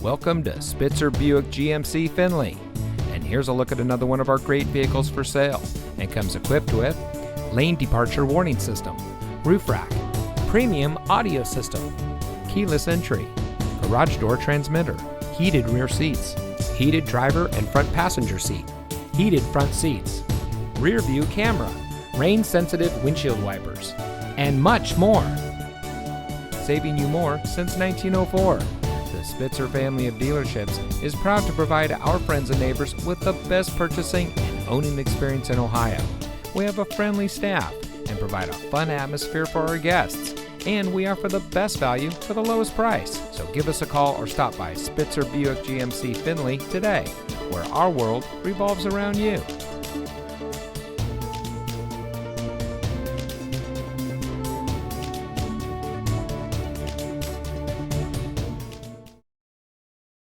Welcome to Spitzer Buick GMC Findlay. And here's a look at another one of our great vehicles for sale, and comes equipped with lane departure warning system, roof rack, premium audio system, keyless entry, garage door transmitter, heated rear seats, heated driver and front passenger seat, heated front seats, rear view camera, rain sensitive windshield wipers, and much more. Saving you more since 1904. The Spitzer family of dealerships is proud to provide our friends and neighbors with the best purchasing and owning experience in Ohio. We have a friendly staff and provide a fun atmosphere for our guests. And we offer the best value for the lowest price. So give us a call or stop by Spitzer Buick GMC Findlay today, where our world revolves around you.